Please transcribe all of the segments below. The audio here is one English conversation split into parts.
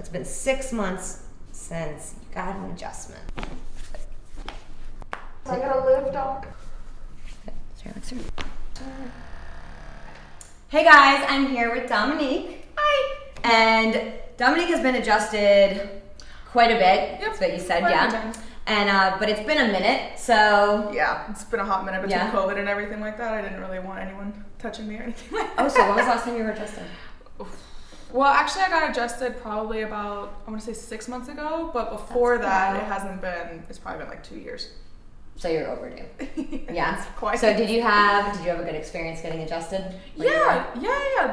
It's been 6 months since you got an adjustment. I gotta live, doc. Hey guys, I'm here with Dominique. Hi. And Dominique has been adjusted quite a bit. That's what you said, yeah. And but it's been a minute, so yeah, it's been a hot minute between COVID and everything like that. I didn't really want anyone touching me or anything like that. Oh, so when was the last time you were adjusted? Well, actually, I got adjusted probably about, I want to say 6 months ago, but before that, it hasn't been. It's probably been like 2 years. So you're overdue. Yeah. Quite. So did you have a good experience getting adjusted? Yeah.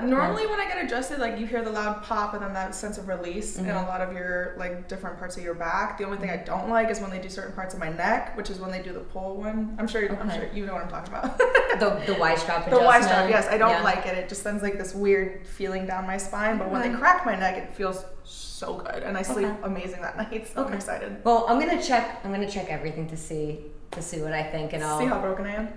Normally when I get adjusted, like you hear the loud pop and then that sense of release in a lot of your like different parts of your back. The only thing I don't like is when they do certain parts of my neck, which is when they do the pull one. I'm sure you know what I'm talking about. the Y strap adjustment. The Y strap, yes. I don't like it. It just sends like this weird feeling down my spine. But when they crack my neck, it feels so good, and I sleep amazing that night. So I'm excited. Well, I'm gonna check everything to see what I think, and I'll see how broken I am.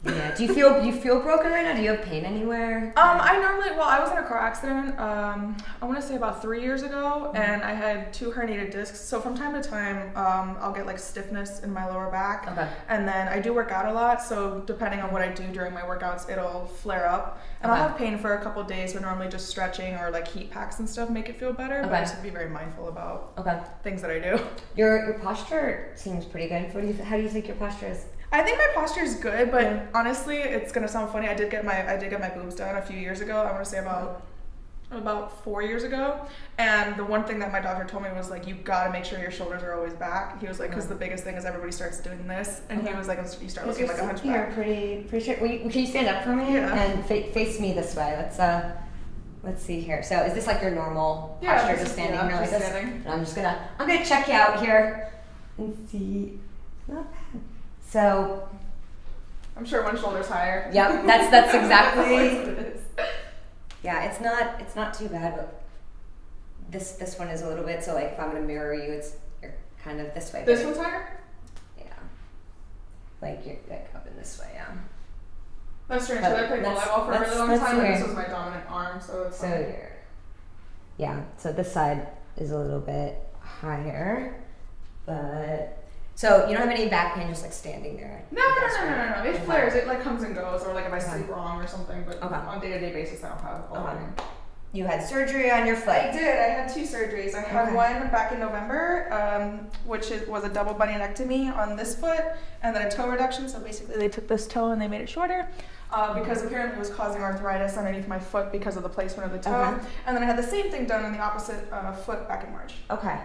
Yeah. Do you feel broken right now? Do you have pain anywhere? I was in a car accident, I want to say about 3 years ago, and I had 2 herniated discs. So from time to time, I'll get like stiffness in my lower back. Okay. And then I do work out a lot, so depending on what I do during my workouts, it'll flare up. And I'll have pain for a couple of days, but normally just stretching or like heat packs and stuff make it feel better. But I just have to be very mindful about things that I do. Your posture seems pretty good. How do you think your posture is? I think my posture is good, but honestly, it's gonna sound funny. I did get my boobs done a few years ago. I want to say about 4 years ago. And the one thing that my doctor told me was like, you gotta make sure your shoulders are always back. He was like, because the biggest thing is everybody starts doing this, and he was like, you start looking like a hunchback. You're pretty sure. Can you stand up for me and face me this way? Let's see here. So is this like your normal posture, just standing here like this? And I'm gonna check you out here and see. Not bad. So, I'm sure one shoulder's higher. Yep, that's exactly. Yeah, it's not too bad, but this one is a little bit. So like, if I'm gonna mirror you, you're kind of this way. This one's higher. Yeah, like you're like up in this way. Yeah. That's strange. So I played volleyball for a really long time, and this was my dominant arm, so it's yeah. So this side is a little bit higher, but. So you don't have any back pain just like standing there? No. It flares. It like comes and goes, or like if I sleep wrong or something. But on day-to-day basis, I don't have all that. You had surgery on your foot. I did. I had 2 surgeries. I had one back in November, which was a double bunionectomy on this foot, and then a toe reduction. So basically, they took this toe and they made it shorter. Because apparently it was causing arthritis underneath my foot because of the placement of the toe. And then I had the same thing done on the opposite foot back in March. Okay.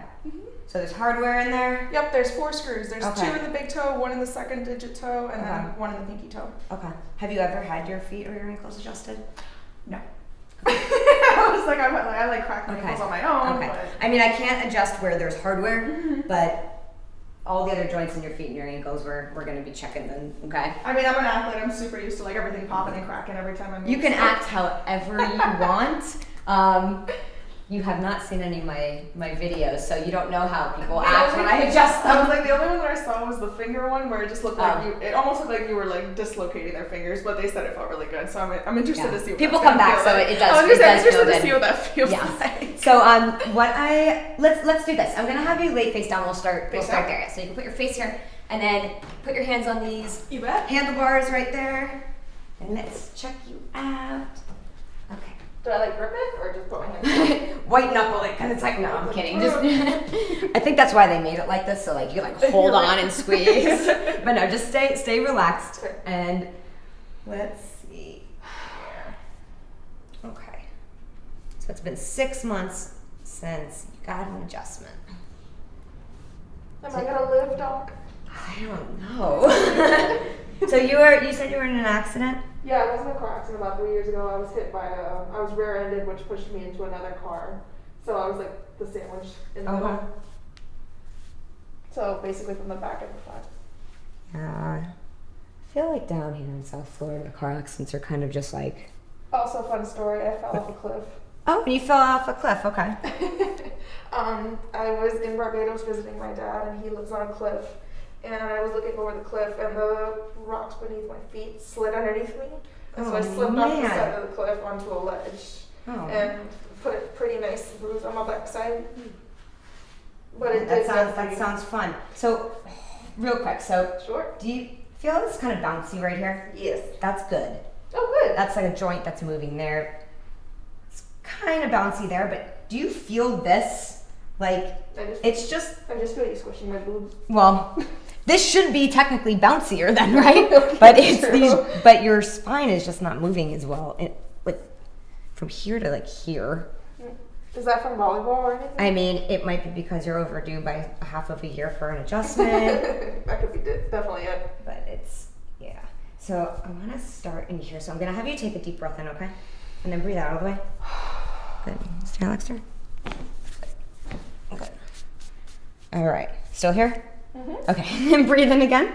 So there's hardware in there? Yep, there's 4 screws. There's 2 in the big toe, 1 in the second digit toe, and then 1 in the pinky toe. Okay. Have you ever had your feet or your ankles adjusted? No. I was like, I like crack my ankles on my own. Okay. But... I mean, I can't adjust where there's hardware, but all the other joints in your feet and your ankles, we're going to be checking them, okay? I mean, I'm an athlete. I'm super used to like everything popping and cracking every time I'm. You can act however you want. You have not seen any of my videos, so you don't know how people act when I adjust them. I was like, the only one that I saw was the finger one, where it just looked like it almost looked like you were like dislocating their fingers, but they said it felt really good. So I'm interested to see what people come back, so it does. I'm interested to see what that feels like. So let's do this. I'm gonna have you lay face down. We'll start there. So you can put your face here, and then put your hands on these handlebars right there, and let's check you out. Okay. Do I like grip it or just put my hands white knuckle it? Because it's like, no, I'm kidding. Just, I think that's why they made it like this, so like you like hold on and squeeze. But no, just stay relaxed. And let's see here. Okay. So it's been 6 months since you got an adjustment. Am I gonna live, doc? I don't know. So you said you were in an accident? Yeah, I was in a car accident about 3 years ago. I was hit by I was rear-ended, which pushed me into another car. So I was like the sandwich in the middle. So basically from the back and the front. Yeah. I feel like down here in South Florida, car accidents are kind of just like... Also, fun story, I fell off a cliff. Oh, you fell off a cliff, okay. I was in Barbados visiting my dad, and he lives on a cliff. And I was looking over the cliff, and the rocks beneath my feet slid underneath me. And so I slipped off the side of the cliff onto a ledge. And put a pretty nice bruise on my backside. But it that sounds fun. So, real quick, Sure. do you feel it's kind of bouncy right here? Yes. That's good. Oh, good. That's like a joint that's moving there. It's kind of bouncy there, but do you feel this? Like, I just feel you squishing my boobs. Well, this should be technically bouncier then, right? But it's but your spine is just not moving as well. Like from here to like here. Is that from volleyball or anything? I mean, it might be because you're overdue by half of a year for an adjustment. That could be definitely it. But it's, yeah. So I want to start in here. So I'm going to have you take a deep breath in, okay? And then breathe out all the way. Good. Stay relaxed here. Good. All right. Still here? Mm-hmm. Okay. And breathe in again.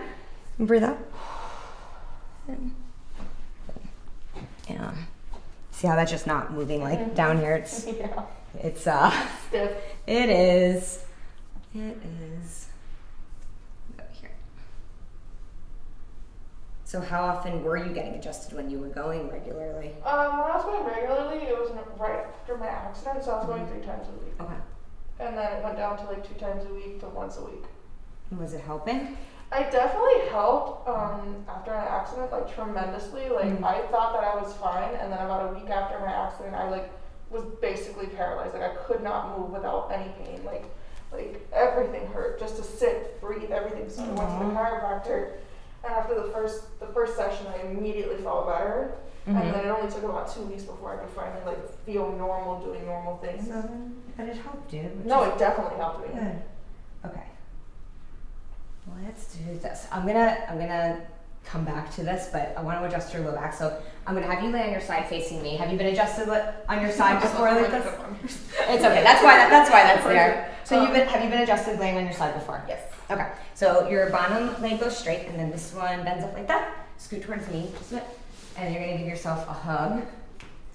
And breathe out. Yeah. See how that's just not moving like down here? It's it's stiff. It is. It is. Go here. So how often were you getting adjusted when you were going regularly? When I was going regularly, it was right after my accident, so I was going 3 times a week. Okay. And then it went down to like 2 times a week to once a week. Was it helping? I definitely helped after an accident, like tremendously. Like I thought that I was fine, and then about a week after my accident, I like was basically paralyzed. Like I could not move without any pain. Like everything hurt. Just to sit, breathe, everything. So I went to the chiropractor, and after the first session, I immediately felt better. And then it only took about 2 weeks before I could finally like feel normal, doing normal things. But it helped you. No, it definitely helped me. Good. Okay. Let's do this. I'm gonna come back to this, but I want to adjust your low back. So I'm gonna have you lay on your side facing me. Have you been adjusted on your side before like this? It's okay. That's why that's there. So have you been adjusted laying on your side before? Yes. Okay. So your bottom leg goes straight, and then this one bends up like that. Scoot towards me just a bit, and you're gonna give yourself a hug.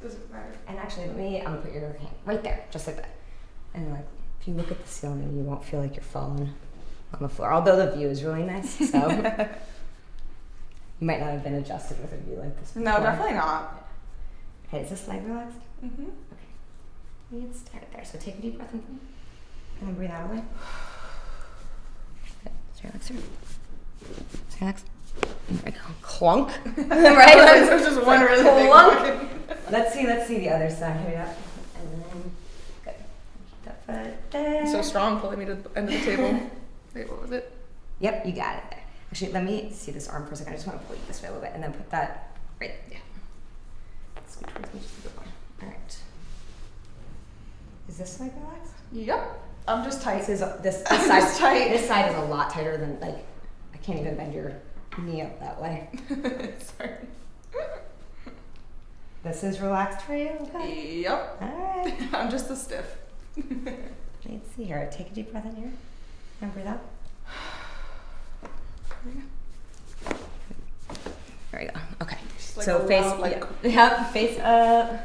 Does it matter? And actually, I'm gonna put your hand right there, just like that. And like, if you look at the ceiling, you won't feel like you're falling on the floor, although the view is really nice, so you might not have been adjusted with a view like this before. No, definitely not. Okay, is this leg relaxed? Mm-hmm. Okay. You can start there. So take a deep breath in, and then breathe out away. Good. Stay relaxed. Stay relaxed. There we go. Clunk. Right? There's just one really big clunk. Let's see the other side. Here we go. And then, good. Keep that foot there. So strong, pulling me to the end of the table. Wait, what was it? Yep, you got it there. Actually, let me see this arm for a second. I just want to pull you this way a little bit, and then put that right there. Scoot towards me just a bit more. All right. Is this leg relaxed? Yep. I'm just tight. This I'm side. just tight. This side is a lot tighter than like. I can't even bend your knee up that way. Sorry. This is relaxed for you. Okay. Yep. All right. I'm just a stiff. Let's see here. Take a deep breath in here. And breathe out. There we go. Okay. Like so face, loud, like, yep, face up.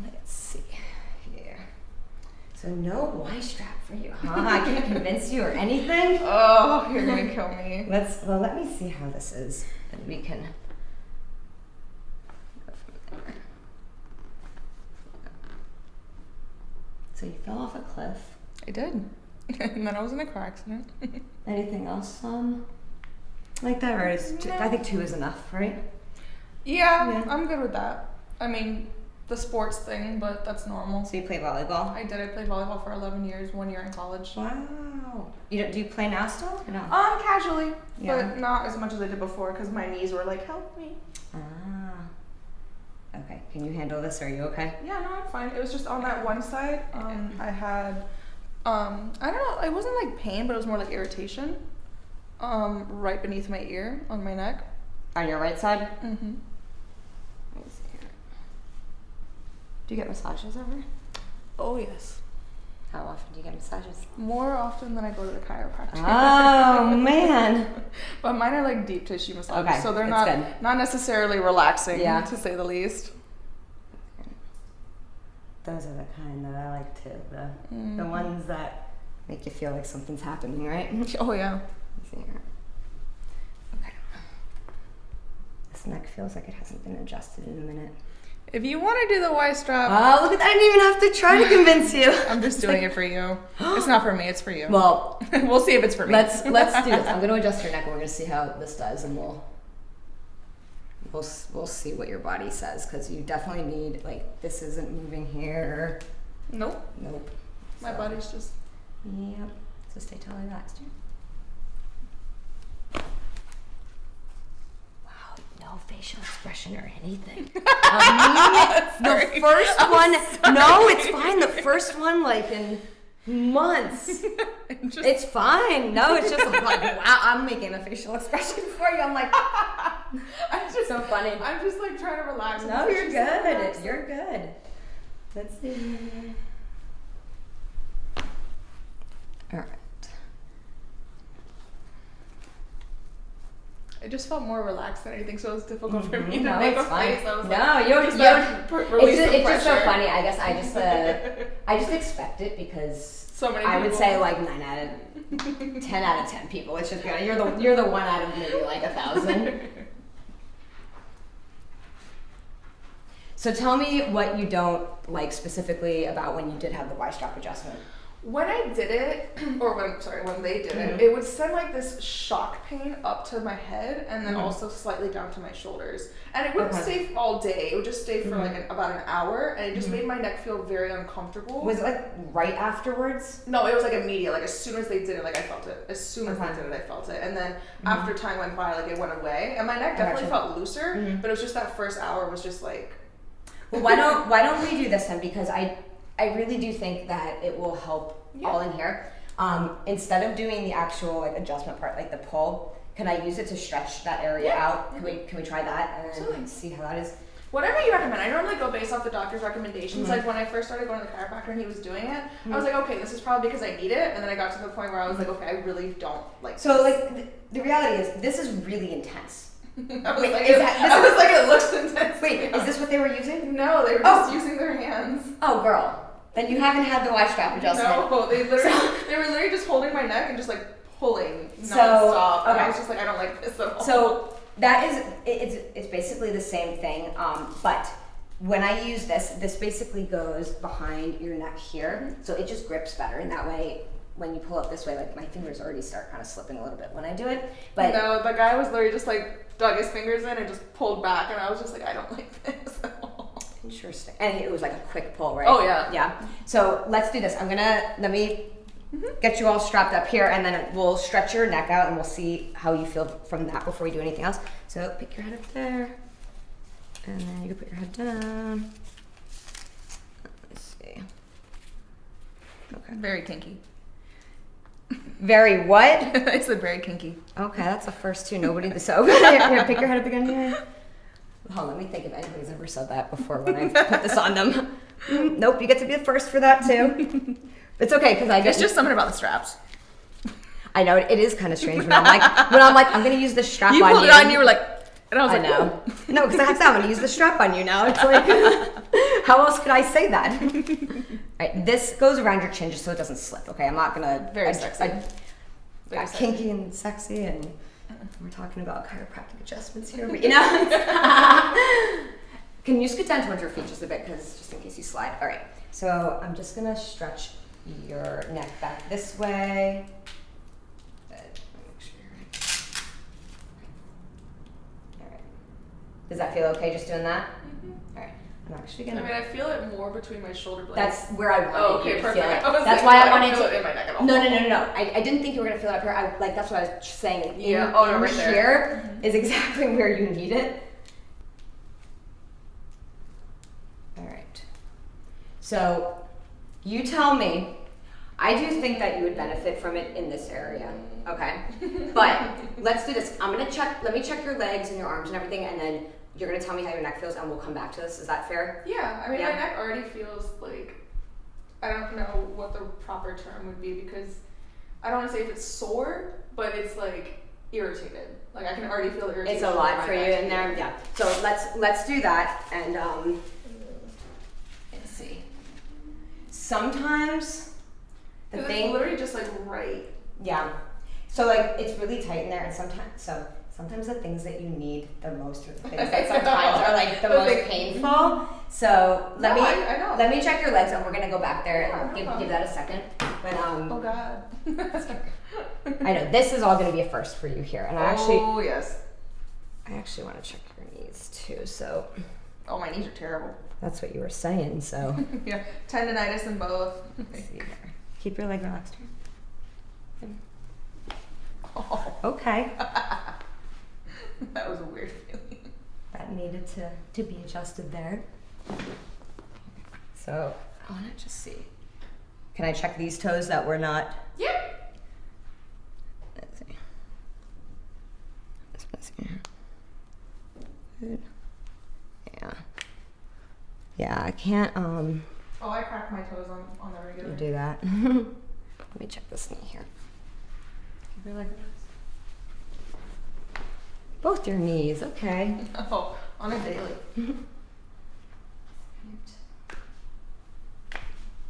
Let's see here. So no Y strap for you, huh? I can't convince you or anything. Oh, you're gonna kill me. Let me see how this is, and we can go from there. So you fell off a cliff. I did. And then I was in a car accident. Anything else like that, or is I think 2 is enough, right? Yeah, I'm good with that. I mean, the sports thing, but that's normal. So you play volleyball? I did. I played volleyball for 11 years, 1 year in college. Wow. Do you play now still? Or no? Casually, Yeah. but not as much as I did before because my knees were like, help me. Okay. Can you handle this? Are you okay? Yeah, no, I'm fine. It was just on that one side. I had, I don't know. It wasn't like pain, but it was more like irritation. Right beneath my ear on my neck. On your right side? Mm-hmm. Let me see here. Do you get massages ever? Oh yes. How often do you get massages? More often than I go to the chiropractor. Oh man. But mine are like deep tissue massages, Okay, so they're that's not necessarily relaxing, Yeah. to say the least. Those are the kind that I like too. The ones that make you feel like something's happening, right? Oh yeah. Let's see here. Okay. This neck feels like it hasn't been adjusted in a minute. If you want to do the Y strap. Oh, look at that. I didn't even have to try to convince you. I'm just doing it for you. It's not for me, it's for you. Well, we'll see if it's for me. Let's do this. I'm going to adjust your neck and we're going to see how this does, and we'll see what your body says, because you definitely need, like, this isn't moving here. Nope. My So, body's just... Yep. So stay totally relaxed here. Wow, no facial expression or anything. The first one, no, it's fine. The first one, like, in months. It's fine. No, it's just like, wow, I'm making a facial expression for you. I'm like, I'm just so funny. I'm just like trying to relax. No, you're good. You're good. Let's see. All right. It just felt more relaxed than anything, so it was difficult for me to No, make it's a fine. face. I was No, like, you don't. It's just so pressure. funny. I guess I just expect it, because So many I would people. say like 10 out of 10 people. It's just gonna, you're the one out of maybe like 1,000. So tell me what you don't like specifically about when you did have the Y strap adjustment. When I did it, or when they did it, it would send like this shock pain up to my head and then also slightly down to my shoulders. And it wouldn't stay all day. It would just stay for like about an hour, and it just made my neck feel very uncomfortable. Was it like right afterwards? No, it was like immediate. Like as soon as they did it, like I felt it. As soon as they did it, I felt it. And then after time went by, like it went away. And my neck definitely felt looser, but it was just that first hour was just like... Well, why don't we do this then? Because I really do think that it will help all in here. Instead of doing the actual like adjustment part, like the pull, can I use it to stretch that area out? Can we try that and then see how that is? Whatever you recommend. I normally go based off the doctor's recommendations. Like when I first started going to the chiropractor and he was doing it, I was like, okay, this is probably because I need it. And then I got to the point where I was like, okay, I really don't like this. So like the reality is this is really intense. I was like, it looks intense. Wait, is this what they were using? No, they were just using their hands. Oh, girl. Then you haven't had the Y strap adjustment. No, they were literally just holding my neck and just like pulling nonstop. And I was just like, I don't like this at all. So that is, it's basically the same thing. But when I use this basically goes behind your neck here. So it just grips better. And that way, when you pull up this way, like my fingers already start kind of slipping a little bit when I do it. But no, the guy was literally just like dug his fingers in and just pulled back. And I was just like, I don't like this at all. Interesting. And it was like a quick pull, right? Oh, yeah. Yeah. So let's do this. Let me get you all strapped up here, and then we'll stretch your neck out and we'll see how you feel from that before we do anything else. So pick your head up there, and then you can put your head down. Let's see. Okay. Very kinky. Very what? I said very kinky. Okay, that's the first two. So here, pick your head up again here. Oh, let me think if anybody's ever said that before when I put this on them. Nope, you get to be the first for that too. It's okay because It's just something about the straps. I know it is kind of strange when I'm like I'm gonna use the strap on you. You pulled it on, you were like, and I was like, know. No, because I'm gonna use the strap on you now. It's like, how else could I say that? All right, this goes around your chin just so it doesn't slip. Okay, I'm not gonna very sexy. Very kinky and sexy, and we're talking about chiropractic adjustments here, but you know. Can you scoot down towards your feet just a bit, because just in case you slide. All right, so I'm just gonna stretch your neck back this way. Good. Make sure you're right. All right. Does that feel okay just doing that? All right. I'm actually gonna. I mean, I feel it more between my shoulder blades. That's where I wanted you to perfect. feel it. That's why I wanted to. In my neck at all. No. I didn't think you were gonna feel it up here. That's what I was saying. Yeah. Right there. Here is exactly where you need it. All right. So, you tell me. I do think that you would benefit from it in this area. Okay. But let's do this. Let me check your legs and your arms and everything, and then you're gonna tell me how your neck feels, and we'll come back to this. Is that fair? Yeah. I mean, my neck already feels like, I don't know what the proper term would be, because I don't want to say if it's sore, but it's like irritated. Like I can already feel the irritation. It's a lot for you in there. Yeah. So let's do that, and let's see. Sometimes the thing it's literally just like right. Yeah. So like it's really tight in there, and sometimes the things that you need the most are the things that sometimes are like the most painful. So let me check your legs, and we're gonna go back there and give that a second. But oh God. I know this is all gonna be a first for you here, and I actually I actually want to check your knees too. So my knees are terrible. that's what you were saying. So yeah, tendonitis in both. Let's see here. Keep your leg relaxed here. Oh. Okay. That was a weird feeling. That needed to be adjusted there. So I want to just see. Can I check these toes that we're not? Yep. Let's see. Good. Yeah. Yeah, I can't. Oh, I crack my toes on the regular. You do that. Let me check this knee here. Keep your leg relaxed. Both your knees, okay. Oh, on a daily.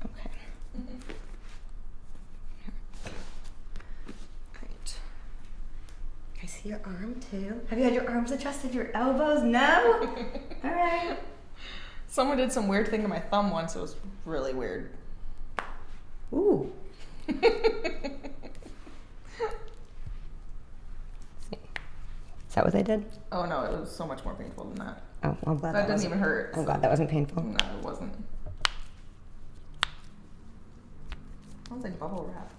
Okay. Great. I see your arm too. Have you had your arms adjusted? Your elbows? No? All right. Someone did some weird thing to my thumb once. It was really weird. Ooh. Is that what they did? Oh no, it was so much more painful than that. Oh, I'm glad that didn't even hurt. I'm glad that wasn't painful. No, it wasn't. Sounds like bubble wrap.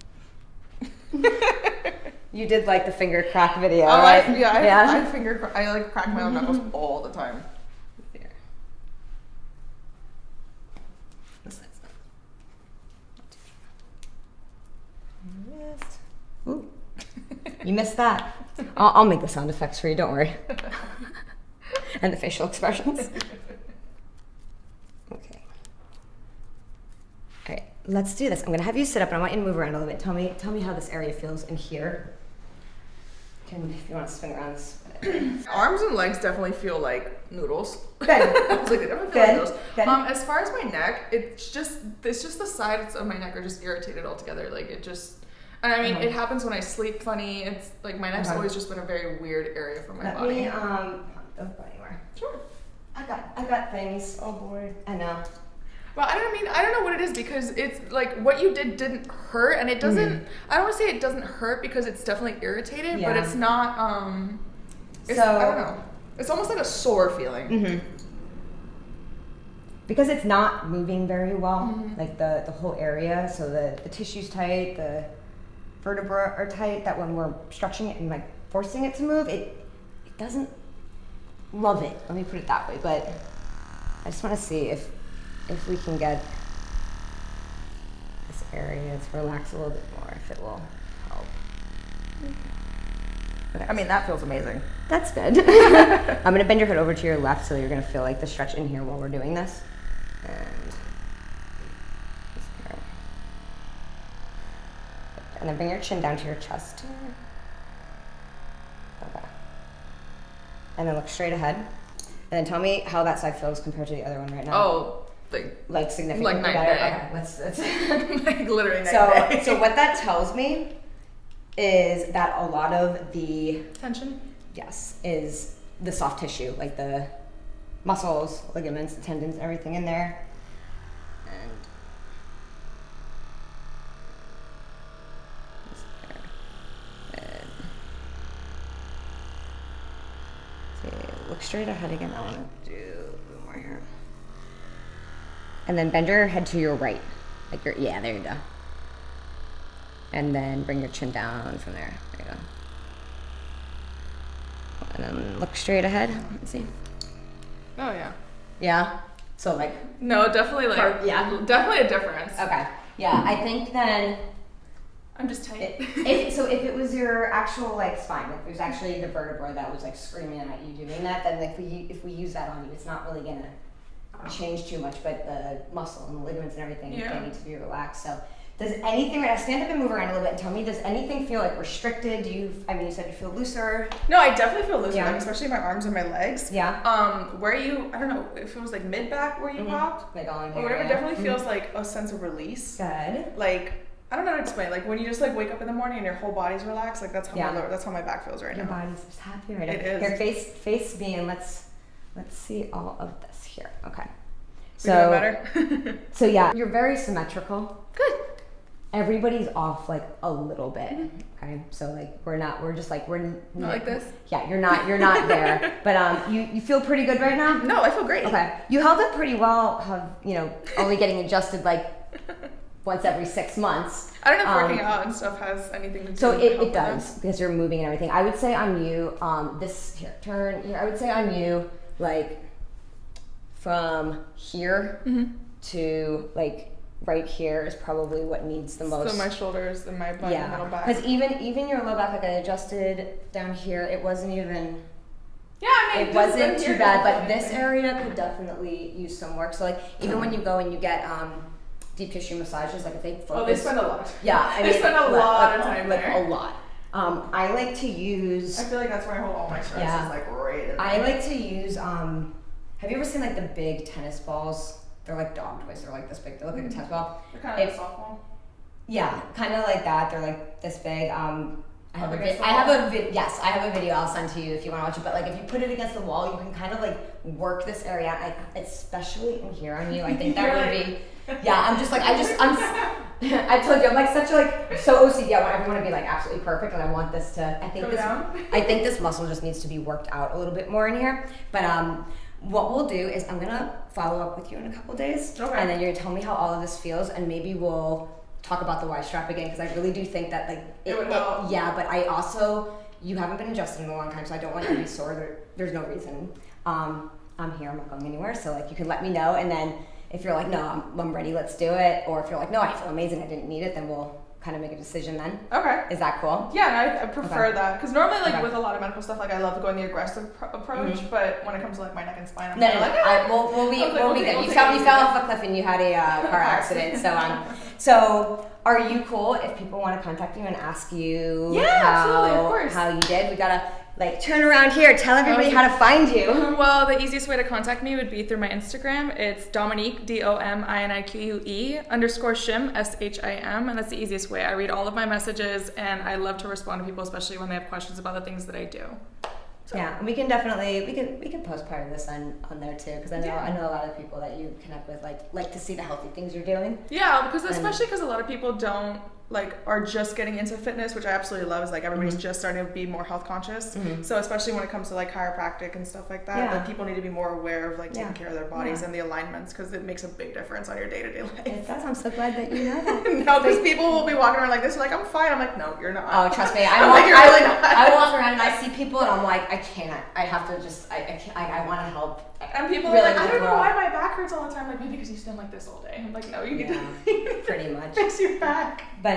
You did like the finger crack video, oh, right? I like crack my own knuckles all the time. There. This side's not. Wrist. Ooh. You missed that. I'll make the sound effects for you, don't worry. And the facial expressions. Okay. All right, let's do this. I'm gonna have you sit up and I want you to move around a little bit. Tell me how this area feels in here. If you want to spin around this. Arms and legs definitely feel like noodles. Good. They definitely feel like noodles. Good. As far as my neck, it's just the sides of my neck are just irritated altogether. Like it just. And I mean, it happens when I sleep funny. It's like my neck's always just been a very weird area for my body. Don't go anywhere. Sure. I got things. Oh boy. I know. Well, I don't know what it is because it's like what you didn't hurt, and it doesn't. I don't want to say it doesn't hurt because it's definitely irritated, but it's not. I don't know. It's almost like a sore feeling. Mm-hmm. Because it's not moving very well, like the whole area. So the tissue's tight, the vertebrae are tight. That when we're stretching it and like forcing it to move, it doesn't love it. Let me put it that way. But I just want to see if we can get this area to relax a little bit more, if it will help. Okay. I mean, that feels amazing. That's good. I'm going to bend your head over to your left so you're going to feel like the stretch in here while we're doing this. And then bring your chin down to your chest. Okay. And then look straight ahead. And then tell me how that side feels compared to the other one right now. Oh. Like significantly night better. day. Okay, let's like literally night day. So what that tells me is that a lot of the tension, yes, is the soft tissue, like the muscles, ligaments, the tendons, everything in there. And look straight ahead again. I want to do a little more here. And then bend your head to your right. Like there you go. And then bring your chin down from there. There you go. And then look straight ahead. Let's see. Oh yeah. Yeah? So like no, definitely definitely a difference. Okay. Yeah, I think then I'm just tight. If it was your actual like spine, if it was actually the vertebra that was like screaming at you doing that, then if we use that on you, it's not really gonna change too much, but the muscle and the ligaments and everything they need to be relaxed. So does anything stand up and move around a little bit and tell me, does anything feel like restricted? You said you feel looser? No, I definitely feel looser, like, especially my arms and my legs. Yeah. Where I don't know if it was like mid back where you popped like on or whatever, definitely feels like a sense of release. Good. Like I don't know how to explain. Like when you just like wake up in the morning and your whole body's relaxed, like that's how my back feels right now. Your body's just happy right now. It is. Here, face me, and let's see all of this here. Okay. We doing better? So yeah, you're very symmetrical. Good. Everybody's off like a little bit. Okay. So like we're not like this. Yeah, you're not there. But you feel pretty good right now? No, I feel great. Okay. You held up pretty well, only getting adjusted like once every 6 months. I don't know if working out and stuff has anything to do so with it does, because you're moving and everything. I would say on you, turn here. I would say on you, like from here to like right here is probably what needs the most. So my shoulders and my butt and middle back. Because even your low back, like I adjusted down here, it wasn't even. Yeah, I mean, it wasn't too bad, but this area could definitely use some work. So like even when you go and you get deep tissue massages, like if they focus. Oh, they spend a lot. Yeah, I mean, they spend a lot of time there. A lot. I like to use. I feel like that's where I hold all my stress. Is like right in I like to use. Have you ever seen like the big tennis balls? They're like dog toys. They're like this big. They look like a tennis ball. They're kind of like a softball. Yeah, kind of like that. They're like this big. I have a video I'll send to you if you want to watch it. But like if you put it against the wall, you can kind of like work this area out. Especially in here on you. I think that would be. Yeah, I'm I told you I'm like such a like so OCD. I want everyone to be like absolutely perfect, and I want this to. I think this muscle just needs to be worked out a little bit more in here. But what we'll do is I'm gonna follow up with you in a couple days, and then you're gonna tell me how all of this feels, and maybe we'll talk about the Y strap again, because I really do think that like it would help. Yeah, but I also you haven't been adjusted in a long time, so I don't want you to be sore. There's no reason. I'm here. I'm not going anywhere. So like you can let me know, and then if you're like no, I'm ready. Let's do it. Or if you're like no, I feel amazing. I didn't need it. Then we'll kind of make a decision then. Okay. Is that cool? Yeah, I prefer that, because normally like with a lot of medical stuff, like I love going the aggressive approach, but when it comes to like my neck and spine, I'm we'll be good. You fell off a cliff and you had a car accident, so are you cool if people want to contact you and ask you absolutely, of course. How you did? We gotta like turn around here, tell everybody how to find you. Well, the easiest way to contact me would be through my Instagram. It's Dominique DOMINIQUE _Shim SHIM, and that's the easiest way. I read all of my messages and I love to respond to people, especially when they have questions about the things that I do. So. Yeah, and we can definitely we can post part of this on there too, because I know a lot of people that you connect with like to see the healthy things you're doing. Yeah, because especially because a lot of people are just getting into fitness, which I absolutely love. Is like everybody's just starting to be more health conscious. So especially when it comes to like chiropractic and stuff like that, like people need to be more aware of like taking care of their bodies and the alignments, because it makes a big difference on your day-to-day life. It does. I'm so glad that you know that. No, because people will be walking around like this, like I'm fine. I'm like, no, you're not. Oh, trust me. I walk around and I see people and I'm like, I can't. I have to just. I want to help. And people are like, I don't know why my back hurts all the time. Like maybe because you stand like this all day. I'm like, no, you need to pretty much fix your back. But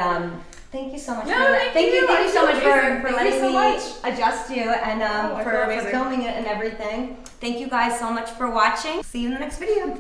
thank you so much. Thank you so much for letting me adjust you and for filming it and everything. Thank you guys so much for watching. See you in the next video.